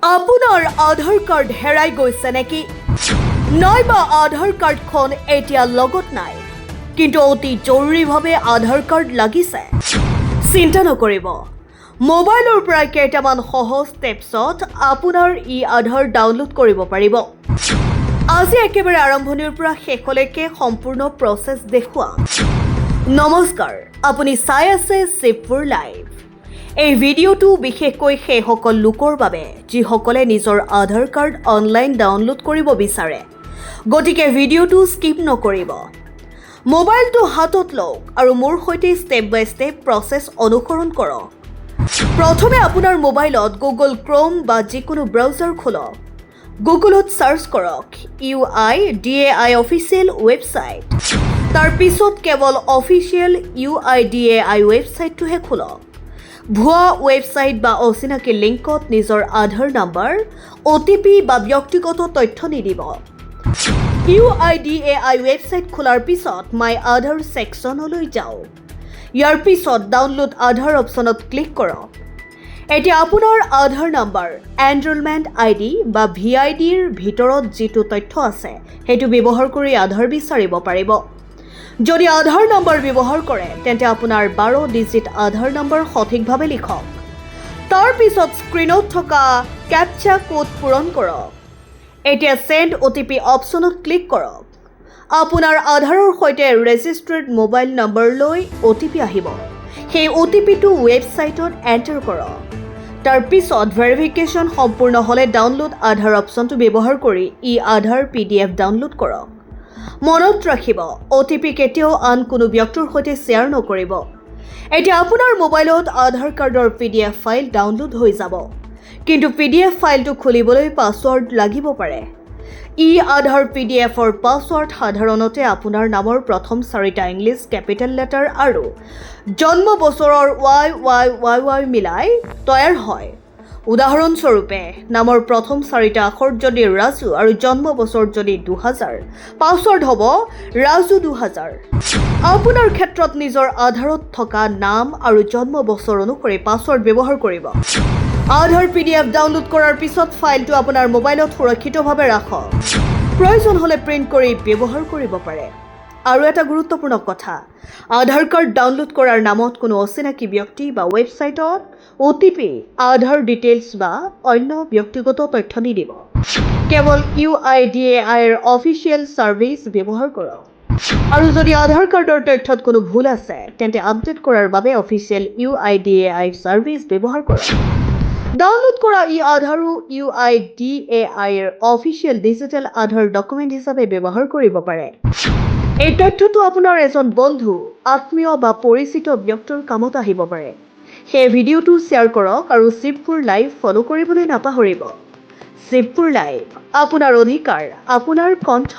আপোনাৰ আধাৰ কাৰ্ড হেৰাই গৈছে নেকি? নাইবা আধাৰ কাৰ্ডখন এতিয়া লগত নাই, কিন্তু অতি জৰুৰীভাৱে আধাৰ কাৰ্ড লাগিছে? চিন্তা নকৰিব, মোবাইলৰ পৰা কেইটামান সহজ ষ্টেপছত আপোনাৰ আধাৰ ডাউনলোড কৰিব পাৰিব। আজি একেবাৰে আৰম্ভণিৰ পৰা শেষলৈকে সম্পূৰ্ণ প্ৰচেছ দেখুৱাম। নমস্কাৰ, আপুনি চাই আছে শিৱপুৰ লাইভ। এই ভিডিঅ'টো বিশেষকৈ সেইসকল লোকৰ বাবে যিসকলে নিজৰ আধাৰ কাৰ্ড অনলাইন ডাউনলোড কৰিব বিচাৰে, গতিকে ভিডিঅ'টো স্কিপ নকৰিব। মোবাইলটো হাতত লওক আৰু মোৰ সৈতে ষ্টেপ বাই ষ্টেপ প্ৰচেছ অনুসৰণ কৰক। প্ৰথমে আপোনাৰ মোবাইলত গুগল ক্ৰ'ম বা যিকোনো ব্ৰাউজাৰ খোলক। গুগলত চাৰ্চ কৰক UIDAI অফিচিয়েল ৱেবছাইট। তাৰ পিছত কেৱল অফিচিয়েল UIDAI ৱেবছাইটটোহে খোলক। ভুৱা ৱেবছাইট বা অচিনাকি লিংকত নিজৰ আধাৰ নম্বৰ, OTP বা ব্যক্তিগত তথ্য নিদিব। UIDAI ৱেবছাইট খোলাৰ পিছত মাই আধাৰ ছেকশ্যনলৈ যাওক। ইয়াৰ পিছত ডাউনলোড আধাৰ অপশ্যনত ক্লিক কৰক। এতিয়া আপোনাৰ আধাৰ নম্বৰ, এনৰলমেণ্ট ID বা VIDৰ ভিতৰত যিটো তথ্য আছে সেইটো ব্যৱহাৰ কৰি আধাৰ বিচাৰিব পাৰিব। যদি আধাৰ নম্বৰ ব্যৱহাৰ কৰে তেন্তে আপোনাৰ 12 ডিজিট আধাৰ নম্বৰ সঠিকভাৱে লিখক। তাৰ পিছত স্ক্ৰীনত থকা কেপচা কোড পূৰণ কৰক। এতিয়া চেণ্ড OTP অপশ্যনত ক্লিক কৰক। আপোনাৰ আধাৰৰ সৈতে ৰেজিষ্টাৰ্ড মোবাইল নম্বৰলৈ OTP আহিব। সেই OTPটো ৱেবছাইটত এণ্টাৰ কৰক। তাৰ পিছত ভেৰিফিকেশ্যন সম্পূৰ্ণ হ'লে ডাউনলোড আধাৰ অপশ্যনটো ব্যৱহাৰ কৰি আধাৰ PDF ডাউনলোড কৰক। মনত ৰাখিব, OTP কেতিয়াও আন কোনো ব্যক্তিৰ সৈতে শ্বেয়াৰ নকৰিব। এতিয়া আপোনাৰ মোবাইলত আধাৰ কাৰ্ডৰ PDF ফাইল ডাউনলোড হৈ যাব, কিন্তু PDF ফাইলটো খুলিবলৈ পাছৱৰ্ড লাগিব পাৰে। আধাৰ PDFৰ পাছৱৰ্ড সাধাৰণতে আপোনাৰ নামৰ প্ৰথম 4টা ইংলিছ কেপিটেল লেটাৰ আৰু জন্ম বছৰৰ YYYY মিলাই তৈয়াৰ হয়। উদাহৰণস্বৰূপে, নামৰ প্ৰথম 4টা আখৰ যদি ৰাজু আৰু জন্ম বছৰ যদি 2000, পাছৱৰ্ড হ'ব ৰাজু 2000। আপোনাৰ ক্ষেত্ৰত নিজৰ আধাৰত থকা নাম আৰু জন্ম বছৰ অনুসৰি পাছৱৰ্ড ব্যৱহাৰ কৰিব। আধাৰ PDF ডাউনলোড কৰাৰ পিছত ফাইলটো আপোনাৰ মোবাইলত সুৰক্ষিতভাৱে ৰাখক। প্ৰয়োজন হ'লে প্ৰিণ্ট কৰি ব্যৱহাৰ কৰিব পাৰে। আৰু এটা গুৰুত্বপূৰ্ণ কথা, আধাৰ কাৰ্ড ডাউনলোড কৰাৰ নামত কোনো অচিনাকি ব্যক্তি বা ৱেবছাইটত OTP, আধাৰ ডিটেইলছ বা অন্য ব্যক্তিগত তথ্য নিদিব। কেৱল UIDAIৰ অফিচিয়েল ছাৰ্ভিচ ব্যৱহাৰ কৰক। আৰু যদি আধাৰ কাৰ্ডৰ তথ্যত কোনো ভুল আছে তেন্তে আপডেট কৰাৰ বাবে অফিচিয়েল UIDAI ছাৰ্ভিচ ব্যৱহাৰ কৰক। ডাউনলোড কৰা আধাৰো UIDAIৰ অফিচিয়েল ডিজিটেল আধাৰ ডকুমেণ্ট হিচাপে ব্যৱহাৰ কৰিব পাৰে। এই তথ্যটো আপোনাৰ এজন বন্ধু, আত্মীয় বা পৰিচিত ব্যক্তিৰ কামত আহিব পাৰে। সেই ভিডিঅ'টো শ্বেয়াৰ কৰক আৰু শিৱপুৰ লাইভ ফ'ল' কৰিবলৈ নাপাহৰিব। শিৱপুৰ লাইভ, আপোনাৰ অধিকাৰ, আপোনাৰ কণ্ঠ।